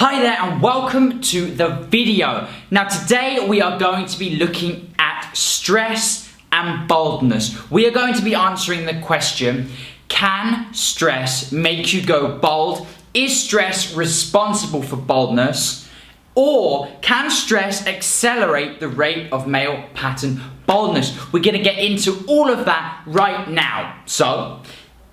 Hi there and welcome to the video. Now today we are going to be looking at stress and baldness. We are going to be answering the question, can stress make you go bald? Is stress responsible for baldness? Or can stress accelerate the rate of male pattern baldness? We're going to get into all of that right now. So,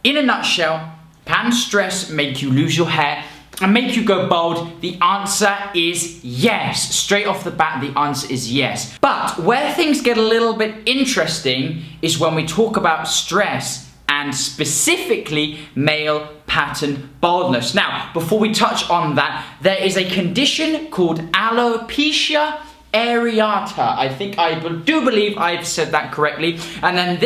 in a nutshell, can stress make you lose your hair and make you go bald? The answer is yes. Straight off the bat, the answer is yes. But where things get a little bit interesting is when we talk about stress and specifically male pattern baldness. Now, before we touch on that, there is a condition called alopecia areata. I do believe I've said that correctly. And then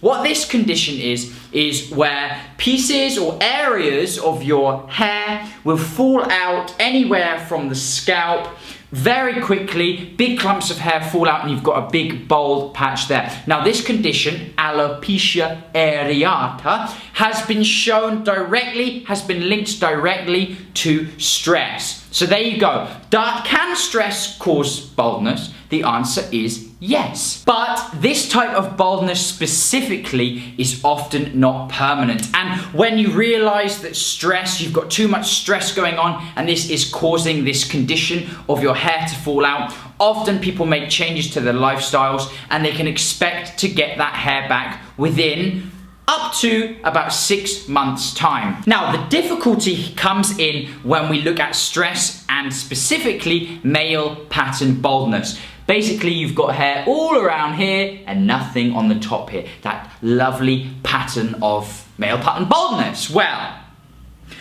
what this condition is where pieces or areas of your hair will fall out anywhere from the scalp very quickly. Big clumps of hair fall out and you've got a big bald patch there. Now this condition, alopecia areata, has been linked directly to stress. So there you go. Can stress cause baldness? The answer is yes. But this type of baldness specifically is often not permanent. And when you realize that you've got too much stress going on and this is causing this condition of your hair to fall out, often people make changes to their lifestyles and they can expect to get that hair back within up to about 6 months' time. Now, the difficulty comes in when we look at stress and specifically male pattern baldness. Basically, you've got hair all around here and nothing on the top here. That lovely pattern of male pattern baldness. Well,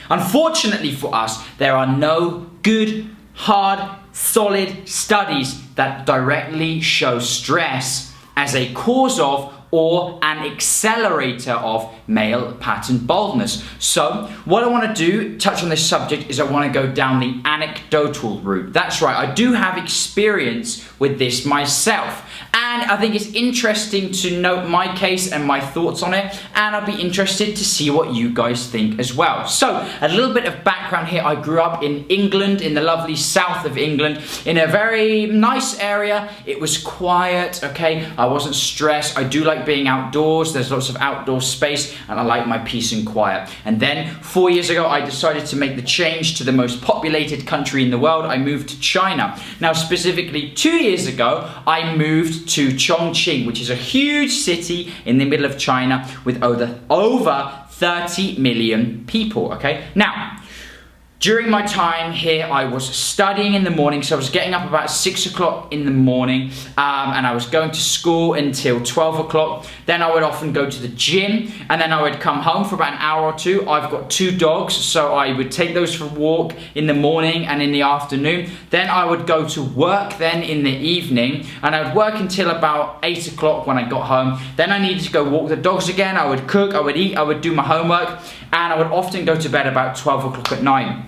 unfortunately for us, there are no good, hard, solid studies that directly show stress as a cause of or an accelerator of male pattern baldness. So what I want to touch on this subject, is I want to go down the anecdotal route. That's right, I do have experience with this myself. And I think it's interesting to note my case and my thoughts on it, and I'll be interested to see what you guys think as well. So, a little bit of background here. I grew up in England, in the lovely south of England, in a very nice area. It was quiet, okay? I wasn't stressed. I do like being outdoors. There's lots of outdoor space, and I like my peace and quiet. And then, 4 years ago, I decided to make the change to the most populated country in the world. I moved to China. Now, specifically 2 years ago, I moved to Chongqing, which is a huge city in the middle of China with over 30 million people, okay? Now, during my time here, I was studying in the morning, so I was getting up about 6 o'clock in the morning, and I was going to school until 12 o'clock. Then I would often go to the gym, and then I would come home for about an hour or two. I've got 2 dogs, so I would take those for a walk in the morning and in the afternoon. Then I would go to work then in the evening, and I would work until about 8 o'clock when I got home. Then I needed to go walk the dogs again. I would cook, I would eat, I would do my homework, and I would often go to bed about 12 o'clock at night.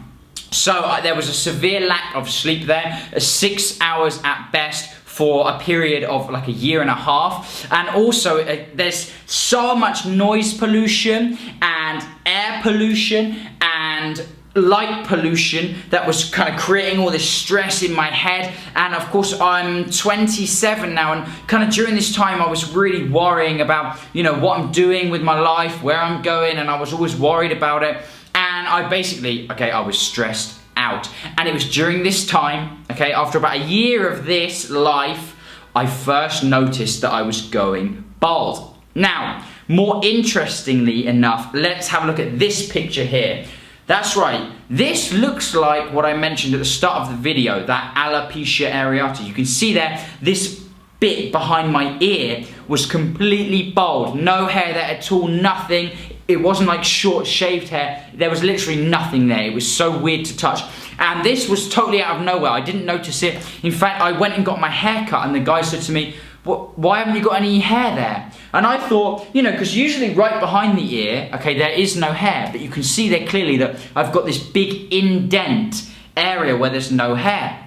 So there was a severe lack of sleep there, 6 hours at best for a period of like a year and a half. And also there's so much noise pollution and air pollution and light pollution that was kind of creating all this stress in my head. And of course I'm 27 now, and kind of during this time I was really worrying about, what I'm doing with my life, where I'm going, and I was always worried about it. And I was stressed out. And it was during this time, after about a year of this life, I first noticed that I was going bald. Now, more interestingly enough, let's have a look at this picture here. That's right, this looks like what I mentioned at the start of the video, that alopecia areata. You can see there, this bit behind my ear was completely bald. No hair there at all, nothing. It wasn't like short shaved hair. There was literally nothing there. It was so weird to touch. And this was totally out of nowhere. I didn't notice it. In fact, I went and got my hair cut and the guy said to me, why haven't you got any hair there? And I thought, because usually right behind the ear, there is no hair, but you can see there clearly that I've got this big indent area where there's no hair.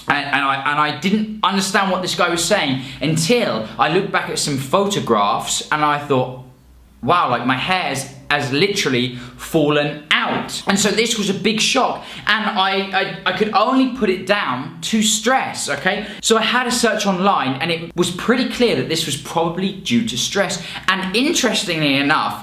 And I didn't understand what this guy was saying until I looked back at some photographs and I thought, wow, like my hair's has literally fallen out. And so this was a big shock, and I could only put it down to stress, okay? So I had a search online, and it was pretty clear that this was probably due to stress. And interestingly enough,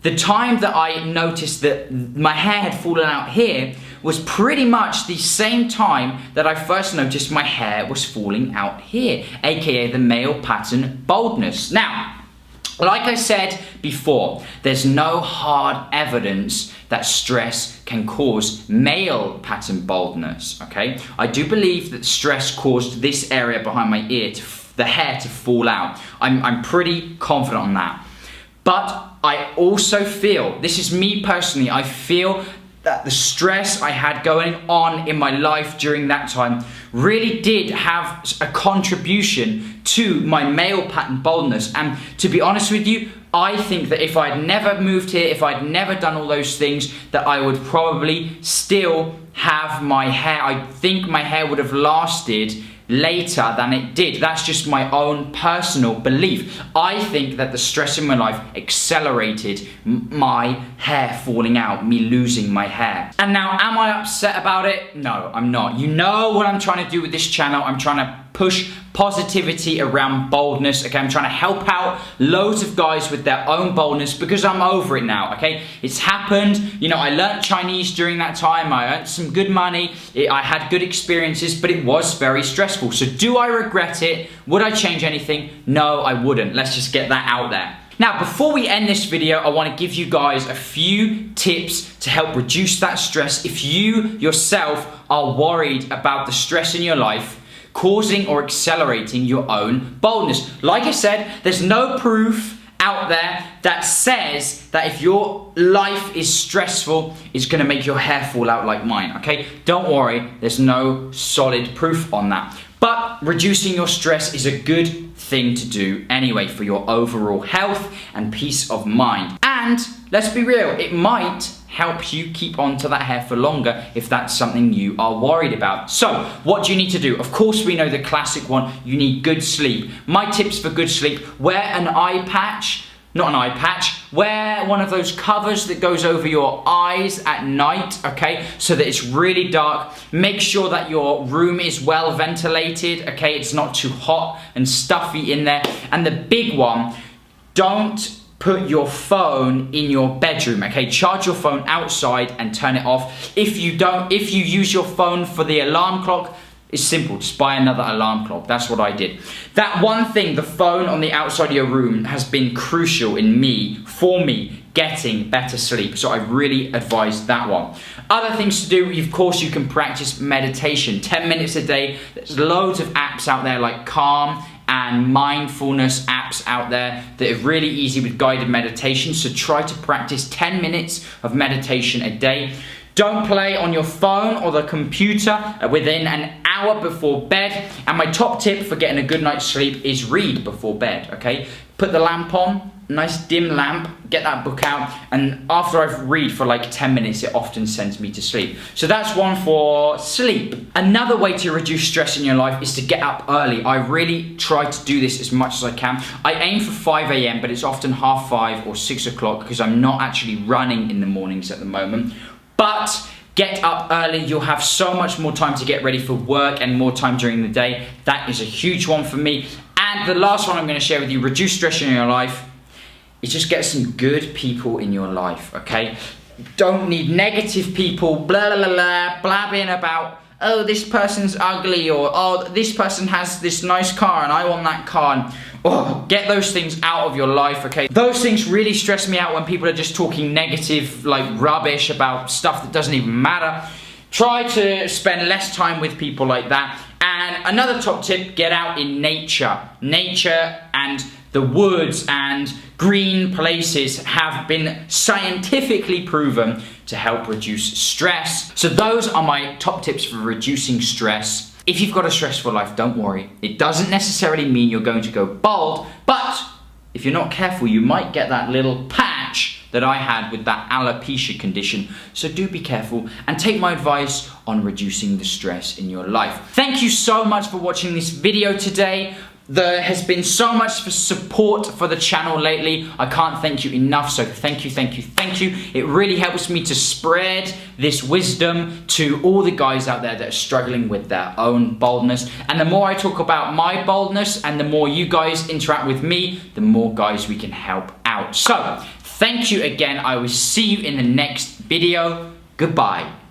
the time that I noticed that my hair had fallen out here was pretty much the same time that I first noticed my hair was falling out here, aka the male pattern baldness. Now, like I said before, there's no hard evidence that stress can cause male pattern baldness, okay? I do believe that stress caused this area behind my ear, the hair to fall out. I'm pretty confident on that. But I also feel, this is me personally, I feel that the stress I had going on in my life during that time really did have a contribution to my male pattern baldness. And to be honest with you, I think that if I'd never moved here, if I'd never done all those things, that I would probably still have my hair. I think my hair would have lasted later than it did. That's just my own personal belief. I think that the stress in my life accelerated my hair falling out, me losing my hair. And now, am I upset about it? No, I'm not. You know what I'm trying to do with this channel. I'm trying to push positivity around baldness, okay? I'm trying to help out loads of guys with their own baldness because I'm over it now, okay? It's happened. You know, I learned Chinese during that time. I earned some good money. I had good experiences, but it was very stressful. So do I regret it? Would I change anything? No, I wouldn't. Let's just get that out there. Now, before we end this video, I want to give you guys a few tips to help reduce that stress if you yourself are worried about the stress in your life causing or accelerating your own baldness. Like I said, there's no proof out there that says that if your life is stressful, it's gonna make your hair fall out like mine, okay? Don't worry, there's no solid proof on that. But reducing your stress is a good thing to do anyway for your overall health and peace of mind. And let's be real, it might help you keep on to that hair for longer if that's something you are worried about. So, what do you need to do? Of course, we know the classic one, you need good sleep. My tips for good sleep: wear an eye patch, not an eye patch, wear one of those covers that goes over your eyes at night, okay, so that it's really dark. Make sure that your room is well ventilated, okay, it's not too hot and stuffy in there. And the big one, don't put your phone in your bedroom, okay? Charge your phone outside and turn it off. If you use your phone for the alarm clock, it's simple, just buy another alarm clock. That's what I did. That one thing, the phone on the outside of your room, has been crucial for me getting better sleep. So I really advise that one. Other things to do, of course, you can practice meditation, 10 minutes a day. There's loads of apps out there like Calm and mindfulness apps out there that are really easy with guided meditation. So try to practice 10 minutes of meditation a day. Don't play on your phone or the computer within an hour before bed. And my top tip for getting a good night's sleep is read before bed, okay? Put the lamp on, nice dim lamp, get that book out, and after I've read for like 10 minutes, it often sends me to sleep. So that's one for sleep. Another way to reduce stress in your life is to get up early. I really try to do this as much as I can. I aim for 5 a.m., but it's often 5:30 or 6 o'clock because I'm not actually running in the mornings at the moment. But get up early, you'll have so much more time to get ready for work and more time during the day. That is a huge one for me. And the last one I'm going to share with you, reduce stress in your life, is just get some good people in your life, okay? Don't need negative people, blah, blah, blah, blah, blabbing about, oh, this person's ugly, or oh, this person has this nice car and I want that car. And, oh, get those things out of your life, okay? Those things really stress me out when people are just talking negative, like rubbish about stuff that doesn't even matter. Try to spend less time with people like that. And another top tip, get out in nature. Nature and the woods and green places have been scientifically proven to help reduce stress. So those are my top tips for reducing stress. If you've got a stressful life, don't worry. It doesn't necessarily mean you're going to go bald, but if you're not careful, you might get that little patch that I had with that alopecia condition. So do be careful and take my advice on reducing the stress in your life. Thank you so much for watching this video today. There has been so much support for the channel lately. I can't thank you enough, so thank you, thank you, thank you. It really helps me to spread this wisdom to all the guys out there that are struggling with their own boldness. And the more I talk about my boldness and the more you guys interact with me, the more guys we can help out. So, thank you again. I will see you in the next video. Goodbye.